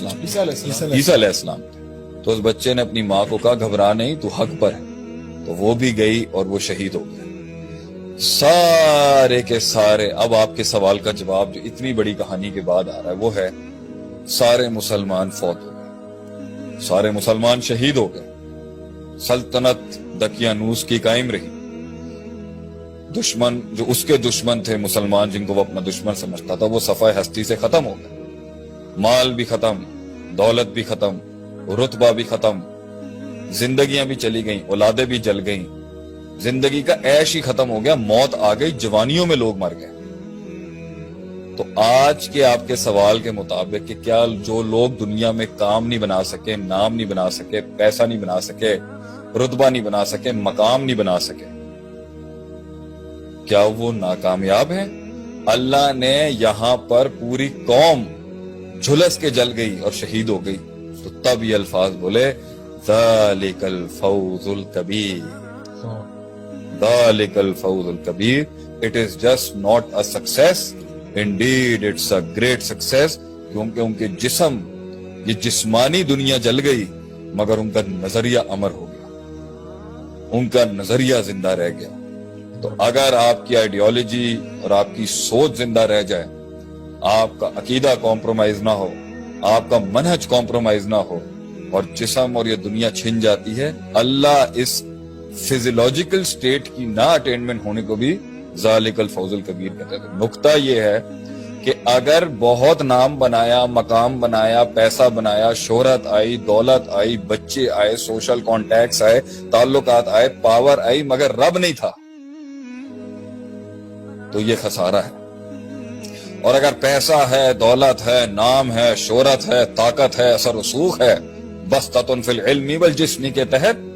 عیسیٰ علیہ السلام. تو اس بچے نے اپنی ماں کو کہا گھبرا نہیں، تو حق پر ہے. تو وہ بھی گئی اور وہ شہید ہو گئے. سارے کے سارے، اب آپ کے سوال کا جواب جو اتنی بڑی کہانی کے بعد آ رہا ہے وہ ہے سارے مسلمان فوت ہو گئے، سارے مسلمان شہید ہو گئے. سلطنت دقیانوس کی قائم رہی. دشمن جو اس کے دشمن تھے مسلمان، جن کو وہ اپنا دشمن سمجھتا تھا، وہ صفحہ ہستی سے ختم ہو گئے. مال بھی ختم، دولت بھی ختم، رتبہ بھی ختم، زندگیاں بھی چلی گئیں، اولادیں بھی جل گئیں، زندگی کا عیش ہی ختم ہو گیا. موت آ گئی، جوانیوں میں لوگ مر گئے. تو آج کے آپ کے سوال کے مطابق کہ کیا جو لوگ دنیا میں کام نہیں بنا سکے، نام نہیں بنا سکے، پیسہ نہیں بنا سکے، رتبہ نہیں بنا سکے، مقام نہیں بنا سکے، کیا وہ ناکامیاب ہیں؟ اللہ نے یہاں پر پوری قوم جھلس کے جل گئی اور شہید ہو گئی. تو تب یہ الفاظ بولے ذالک الفوز الکبیر، ذالک الفوز الکبیر. It is just not a success, indeed it's a great success. کیونکہ ان کے جسم، یہ جسمانی دنیا جل گئی مگر ان کا نظریہ امر ہو گیا، ان کا نظریہ زندہ رہ گیا. تو اگر آپ کی آئیڈیالوجی اور آپ کی سوچ زندہ رہ جائے، آپ کا عقیدہ کمپرومائز نہ ہو، آپ کا منہج کمپرومائز نہ ہو، اور جسم اور یہ دنیا چھن جاتی ہے، اللہ اس فزیولوجیکل سٹیٹ کی نہ اٹینمنٹ ہونے کو بھی ذالک الفوز الکبیر کہتے ہیں. نقطہ یہ ہے کہ اگر بہت نام بنایا، مقام بنایا، پیسہ بنایا، شہرت آئی، دولت آئی، بچے آئے، سوشل کانٹیکٹس آئے، تعلقات آئے، پاور آئی، مگر رب نہیں تھا، تو یہ خسارہ ہے. اور اگر پیسہ ہے، دولت ہے، نام ہے، شہرت ہے، طاقت ہے، اثر رسوخ ہے، بسطۃ فی العلم والجسم کے تحت،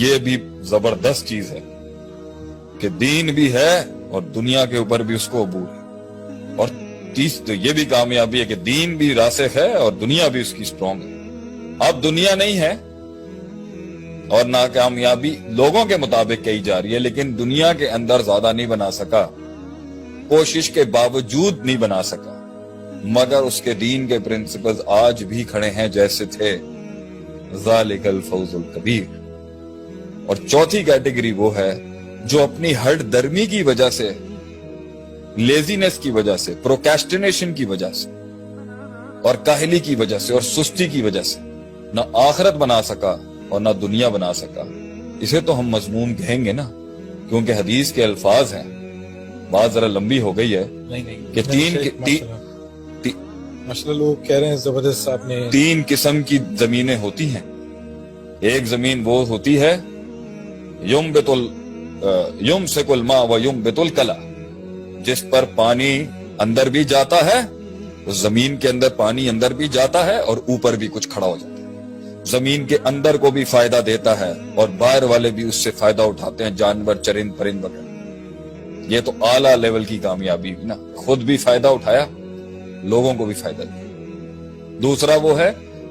یہ بھی زبردست چیز ہے کہ دین بھی ہے اور دنیا کے اوپر بھی اس کو عبور ہے. اور تیس تو یہ بھی کامیابی ہے کہ دین بھی راسخ ہے اور دنیا بھی اس کی سٹرونگ ہے. اب دنیا نہیں ہے اور ناکامیابی لوگوں کے مطابق کہی جا رہی ہے، لیکن دنیا کے اندر زیادہ نہیں بنا سکا، کوشش کے باوجود نہیں بنا سکا، مگر اس کے دین کے پرنسپلز آج بھی کھڑے ہیں جیسے تھے. ذالک الفوز الکبیر. اور چوتھی کیٹیگری وہ ہے جو اپنی ہٹ درمی کی وجہ سے، لیزینس کی وجہ سے، پروکیسٹینیشن کی وجہ سے، اور کاہلی کی وجہ سے، اور سستی کی وجہ سے نہ آخرت بنا سکا اور نہ دنیا بنا سکا. اسے تو ہم مضمون کہیں گے نا، کیونکہ حدیث کے الفاظ ہیں. بات ذرا لمبی ہو گئی ہے کہ ماشاءاللہ لوگ کہہ رہے ہیں زبردست. آپ نے تین قسم کی زمینیں ہوتی ہیں. ایک زمین وہ ہوتی ہے یمسک الماء و ینبت الکلا، جس پر پانی اندر بھی جاتا ہے، اس زمین کے اندر پانی اندر بھی جاتا ہے اور اوپر بھی کچھ کھڑا ہو جاتا ہے. زمین کے اندر کو بھی فائدہ دیتا ہے اور باہر والے بھی اس سے فائدہ اٹھاتے ہیں، جانور، چرند پرند وغیرہ. یہ تو اعلیٰ لیول کی کامیابی نا، خود بھی فائدہ اٹھایا، لوگوں کو بھی فائدہ دیا. دوسرا وہ ہے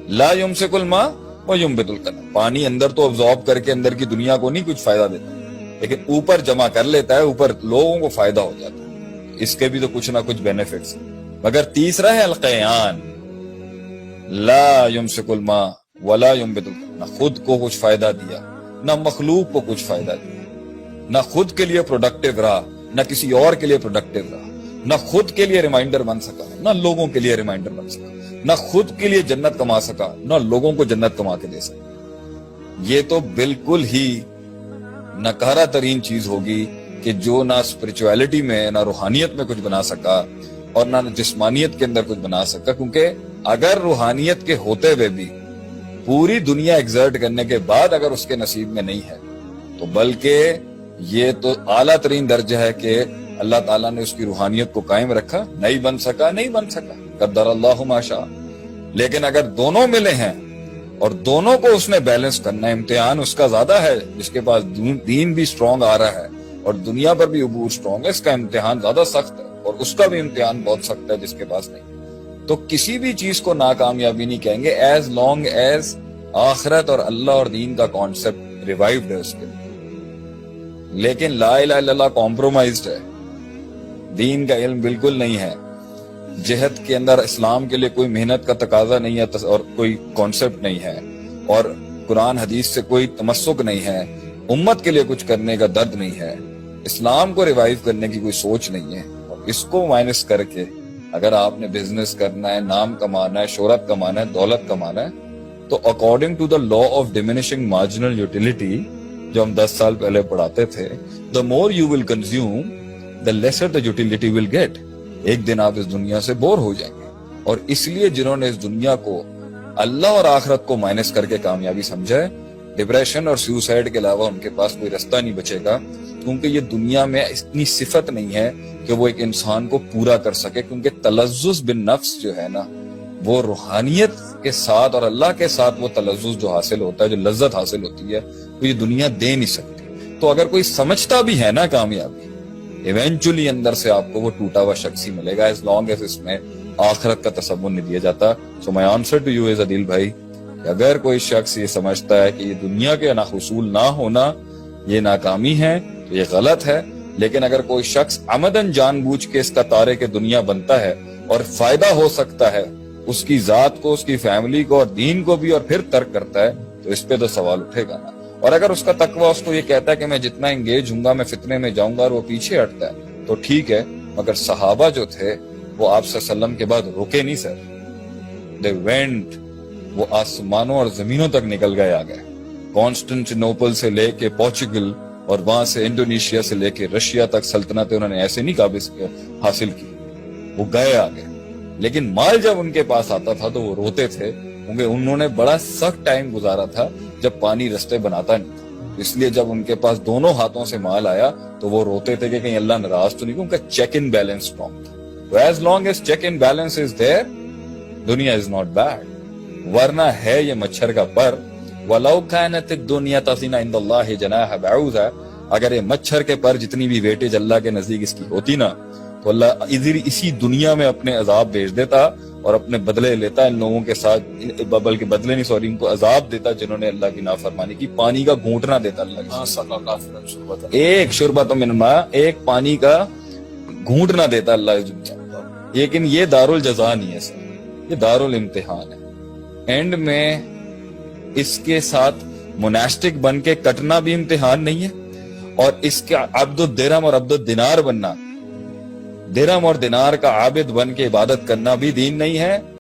لا یمسک الماء و ینبت الکلا، پانی اندر تو ابزارب کر کے اندر کی دنیا کو نہیں کچھ فائدہ دیتا، لیکن اوپر جمع کر لیتا ہے، اوپر لوگوں کو فائدہ ہو جاتا ہے، اس کے بھی تو کچھ نہ کچھ بینیفٹس. مگر تیسرا ہے القیان، لا یمسک الماء ولا ینبت الکلا، نہ خود کو کچھ فائدہ دیا، نہ مخلوق کو کچھ فائدہ دیا، نہ خود کے لیے پروڈکٹیو رہا، نہ کسی اور کے لیے پروڈکٹیو رہا، نہ خود کے لیے ریمائنڈر بن سکا، نہ لوگوں کے لیے ریمائنڈر بن سکا، نہ خود کے لیے جنت کما سکا، نہ لوگوں کو جنت کما کے دے سکا. یہ تو بالکل ہی نکارہ ترین چیز ہوگی کہ جو نہ اسپرچویلٹی میں، نہ روحانیت میں کچھ بنا سکا اور نہ جسمانیت کے اندر کچھ بنا سکا. کیونکہ اگر روحانیت کے ہوتے ہوئے بھی پوری دنیا ایگزرٹ کرنے کے بعد اگر اس کے نصیب میں نہیں ہے، تو بلکہ یہ تو اعلیٰ ترین درجہ ہے کہ اللہ تعالیٰ نے اس کی روحانیت کو قائم رکھا، نہیں بن سکا، قدر اللہ ما شاء. لیکن اگر دونوں ملے ہیں اور دونوں کو اس نے بیلنس کرنا ہے، امتحان اس کا زیادہ ہے جس کے پاس دین بھی سٹرونگ آ رہا ہے اور دنیا پر بھی عبور سٹرونگ ہے، اس کا امتحان زیادہ سخت ہے، اور اس کا بھی امتحان بہت سخت ہے جس کے پاس نہیں. تو کسی بھی چیز کو ناکامیابی نہیں کہیں گے ایز لانگ ایز آخرت اور اللہ اور دین کا کانسیپٹ ریوائیوڈ ہے اس کے. لیکن لا الہ الا اللہ کمپرومائزڈ ہے، دین کا علم بالکل نہیں ہے، جہد کے اندر اسلام کے لیے کوئی محنت کا تقاضا نہیں ہے اور کوئی کانسیپٹ نہیں ہے اور قرآن حدیث سے کوئی تمسک نہیں ہے, امت کے لیے کچھ کرنے کا درد نہیں ہے, اسلام کو ریوائیو کرنے کی کوئی سوچ نہیں ہے, اور اس کو مائنس کر کے اگر آپ نے بزنس کرنا ہے, نام کمانا ہے, شہرت کمانا ہے, دولت کمانا ہے, تو according to the law of diminishing marginal utility جو ہم 10 سال پہلے پڑھاتے تھے, the more you will consume the lesser the utility will get. ایک دن آپ اس دنیا سے بور ہو جائیں گے. اور اس لیے جنہوں نے اس دنیا کو اللہ اور آخرت کو مائنس کر کے کامیابی سمجھا ہے, ڈپریشن اور سیوسائڈ کے علاوہ ان کے پاس کوئی رستہ نہیں بچے گا, کیونکہ یہ دنیا میں اتنی صفت نہیں ہے کہ وہ ایک انسان کو پورا کر سکے, کیونکہ تلذذ بالنفس جو ہے نا, وہ روحانیت کے ساتھ اور اللہ کے ساتھ وہ تلذذ جو حاصل ہوتا ہے, جو لذت حاصل ہوتی ہے, وہ یہ دنیا دے نہیں سکتی. تو اگر کوئی سمجھتا بھی ہے نا کامیابی, ایونچولی اندر سے آپ کو وہ ٹوٹا ہوا شخص ہی ملے گا, as long as اس میں آخرت کا تصور نہیں دیا جاتا. So my answer to you is عدیل بھائی, کہ اگر کوئی شخص یہ سمجھتا ہے کہ یہ دنیا کے حصول نہ ہونا یہ ناکامی ہے تو یہ غلط ہے. لیکن اگر کوئی شخص عمدن جان بوجھ کے اس کا تارے کے دنیا بنتا ہے اور فائدہ ہو سکتا ہے اس کی ذات کو, اس کی فیملی کو اور دین کو بھی, اور پھر ترک کرتا ہے, تو اس پہ تو سوال اٹھے گا نا. اور اگر اس کا تقویٰ اس کو یہ کہتا ہے کہ میں جتنا انگیج ہوں گا میں فتنے میں جاؤں گا, اور وہ پیچھے ہٹتا ہے, تو ٹھیک ہے. مگر صحابہ جو تھے وہ آپ صلی اللہ علیہ وسلم کے بعد رکے نہیں سر. They went, وہ آسمانوں اور زمینوں تک نکل گئے, آ گئے. کانسٹنٹینوپل سے لے کے پورچوگل اور وہاں سے انڈونیشیا سے لے کے رشیا تک سلطنتیں انہوں نے ایسے نہیں قابض حاصل کی, وہ گئے آ گئے. لیکن مال جب ان کے پاس آتا تھا تو وہ روتے تھے, کیونکہ انہوں نے بڑا سخت ٹائم گزارا تھا جب پانی رستے بناتا نہیں تھا. اس لیے جب ان کے پاس دونوں ہاتھوں سے مال آیا تو وہ روتے تھے کہ کہیں اللہ ناراض تو نہیں, کیونکہ چیک ان بیلنس اسٹرانگ تھا. تو as long as check in balance is there, دنیا از ناٹ بیڈ. ورنہ ہے یہ مچھر کا پر, وَلَوْ كَانَتِ الدُّنْيَا تَزِنَ عِنْدَ اللَّهِ جَنَاحَ بَعُوضَةٍ, اگر یہ مچھر کے پر جتنی بھی ویٹیج اللہ کے نزدیک اس کی ہوتی نا, تو اللہ ادھر اسی دنیا میں اپنے عذاب بھیج دیتا اور اپنے بدلے لیتا ان لوگوں کے ساتھ, بلکہ بدلے نہیں سوری, ان کو عذاب دیتا جنہوں نے اللہ کی نافرمانی کی. پانی کا گھونٹنا دیتا اللہ کی, ایک شربۃ من ماء, ایک پانی کا گھونٹنا دیتا اللہ. لیکن یہ دارالجزا نہیں ہے سر, یہ دارالامتحان ہے. اینڈ میں اس کے ساتھ مناسٹک بن کے کٹنا بھی امتحان نہیں ہے, اور اس کا عبد الدرہم اور عبد الدینار بننا, درہم اور دینار کا عابد بن کے عبادت کرنا بھی دین نہیں ہے,